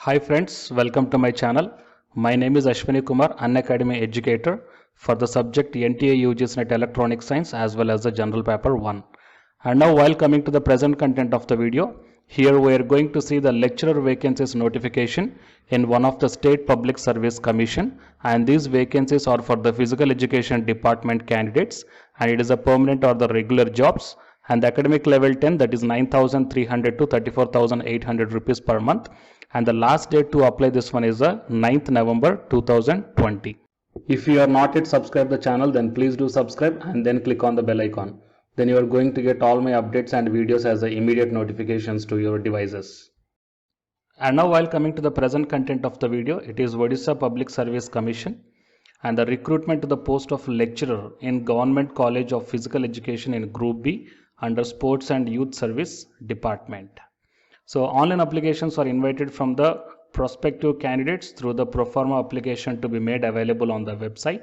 Hi friends, welcome to my channel. My name is Ashwini Kumar, Unacademy educator for the subject NTA UGC NET Electronic Science as well as the General Paper 1. And now while coming to the present content of the video, here we are going to see the lecturer vacancies notification in one of the State Public Service Commission, and these vacancies are for the Physical Education Department candidates, and it is a permanent or the regular jobs, and the academic level 10, that is 9,300 to 34,800 rupees per month, and the last date to apply this one is the 9th November 2020. If you are not yet subscribed the channel, then please do subscribe and then click on the bell icon. Then you are going to get all my updates and videos as the immediate notifications to your devices. And now while coming to the present content of the video, it is Odisha Public Service Commission and the recruitment to the post of lecturer in Government College of Physical Education in Group B under Sports and Youth Service Department. So online applications are invited from the prospective candidates through the proforma application to be made available on the website.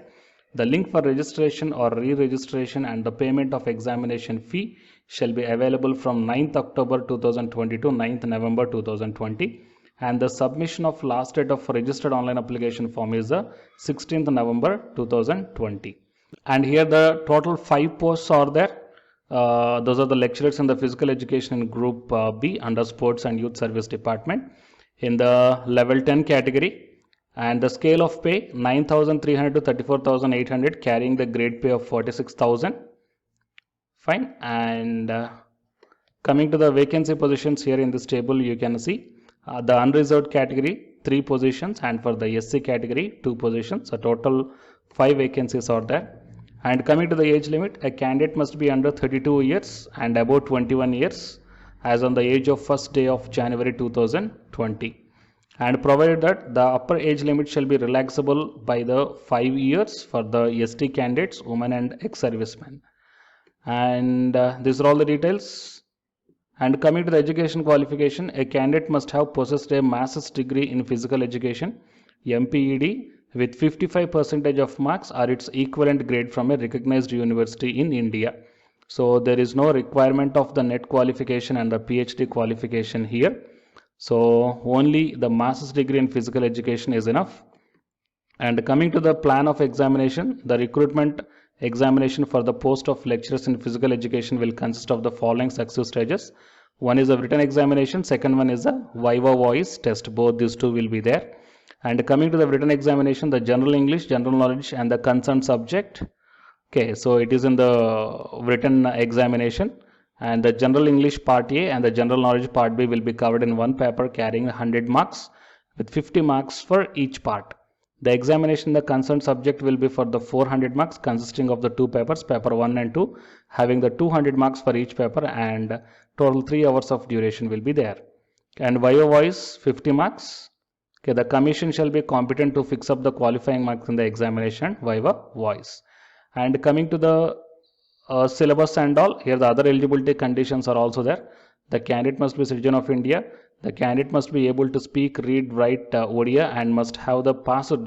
The link for registration or re-registration and the payment of examination fee shall be available from 9th October 2020 to 9th November 2020, and the submission of last date of registered online application form is the 16th November 2020. And here the total 5 posts are there. Those are the lecturers in the physical education in group B under sports and youth service department in the level 10 category, and the scale of pay 9,300 to 34,800 carrying the grade pay of 46,000. Fine. And coming to the vacancy positions, here in this table you can see the unreserved category 3 positions, and for the SC category 2 positions. A total 5 vacancies are there. And coming to the age limit, a candidate must be under 32 years and above 21 years as on the age of first day of January 2020. And provided that the upper age limit shall be relaxable by the 5 years for the ST candidates, women and ex-servicemen. And these are all the details. And coming to the education qualification, a candidate must have possessed a master's degree in physical education, MPED, with 55% of marks or its equivalent grade from a recognized university in India. So there is no requirement of the NET qualification and the PhD qualification here. So only the master's degree in physical education is enough. And coming to the plan of examination, the recruitment examination for the post of lecturers in physical education will consist of the following successive stages. One is a written examination, second one is a Viva voice test. Both these two will be there. And coming to the written examination, the general English, general knowledge and the concerned subject. Okay, so it is in the written examination, and the general English part A and the general knowledge part B will be covered in one paper carrying 100 marks with 50 marks for each part. The examination in the concerned subject will be for the 400 marks consisting of the 2 papers, paper 1 and 2, having the 200 marks for each paper, and total 3 hours of duration will be there. And Viva voice 50 marks. Okay, the commission shall be competent to fix up the qualifying marks in the examination Viva voice. And coming to the syllabus and all, here the other eligibility conditions are also there. The candidate must be citizen of India. The candidate must be able to speak, read, write Odia, and must have the passed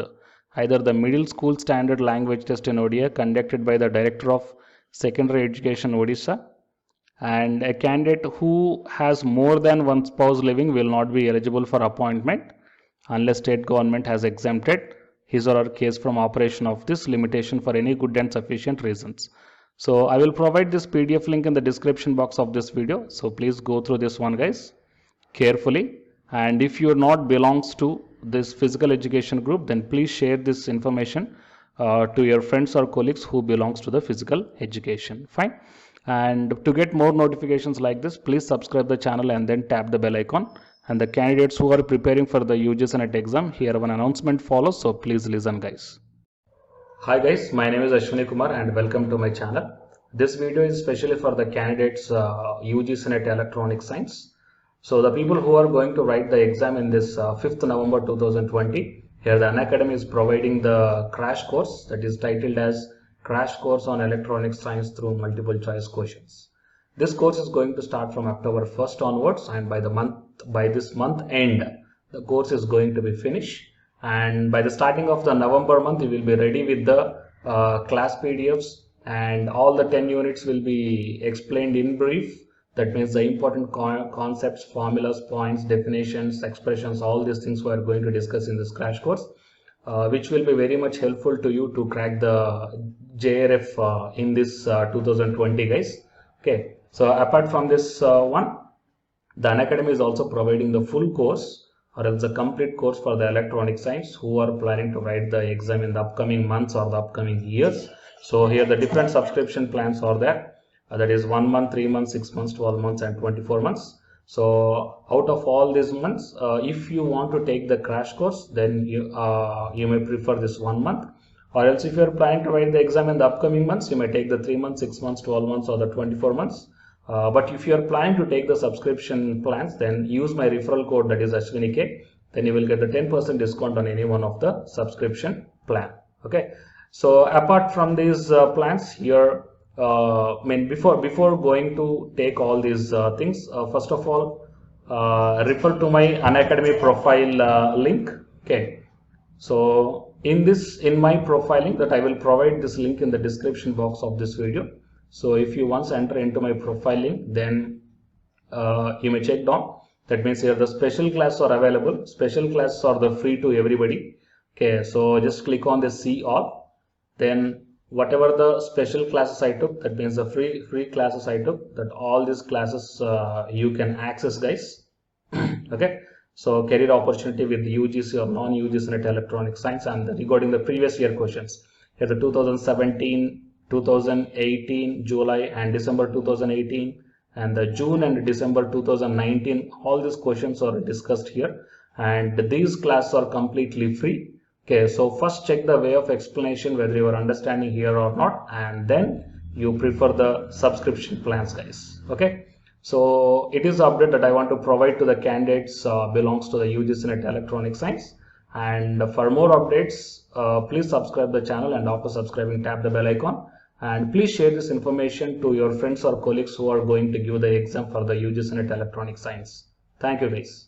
either the middle school standard language test in Odia conducted by the Director of Secondary Education Odisha. And a candidate who has more than one spouse living will not be eligible for appointment unless state government has exempted his or her case from operation of this limitation for any good and sufficient reasons. So I will provide this PDF link in the description box of this video. So please go through this one, guys, carefully. And if you are not belongs to this physical education group, then please share this information to your friends or colleagues who belongs to the physical education. Fine. And to get more notifications like this, please subscribe the channel and then tap the bell icon. And the candidates who are preparing for the UGC NET exam, here one announcement follows, so please listen, guys. Hi guys, my name is Ashwini Kumar and welcome to my channel. This video is especially for the candidates UGC NET Electronic Science. So the people who are going to write the exam in this 5th November 2020, here the Unacademy is providing the crash course that is titled as Crash Course on Electronic Science through Multiple Choice Questions. This course is going to start from October 1st onwards, and by this month end, the course is going to be finished. And by the starting of the November month, you will be ready with the class PDFs, and all the 10 units will be explained in brief That means the important concepts, formulas, points, definitions, expressions, all these things we are going to discuss in this crash course, which will be very much helpful to you to crack the JRF in this 2020, guys. Okay, so apart from this one, the Unacademy is also providing the full course or else a complete course for the electronic science who are planning to write the exam in the upcoming months or the upcoming years. So here the different subscription plans are there. That is 1 month, 3 months, 6 months, 12 months and 24 months. So out of all these months, if you want to take the crash course, then you may prefer this 1 month, or else if you are planning to write the exam in the upcoming months, you may take the 3 months, 6 months, 12 months or the 24 months. But if you are planning to take the subscription plans, then use my referral code, that is Ashwini, then you will get the 10% discount on any one of the subscription plan. Okay, so apart from these plans here, before going to take all these things, first of all, refer to my Unacademy profile link. Okay, so in my profiling, that I will provide this link in the description box of this video. So if you once enter into my profile link, then you may check down. That means here the special classes are available. Special classes are the free to everybody. Okay, so just click on the see all. Then whatever the special classes I took, that means the free classes I took, that all these classes you can access, guys. Okay, so career opportunity with UGC or non-UGC NET electronic science, and regarding the previous year questions, here the 2017, 2018 July and December 2018 and the June and December 2019, all these questions are discussed here, and these classes are completely free. Okay, so first check the way of explanation whether you are understanding here or not, and then you prefer the subscription plans, guys. Okay, so it is the update that I want to provide to the candidates belongs to the UGC NET electronic science. And for more updates, please subscribe the channel, and after subscribing tap the bell icon, and please share this information to your friends or colleagues who are going to give the exam for the UGC NET electronic science. Thank you, guys.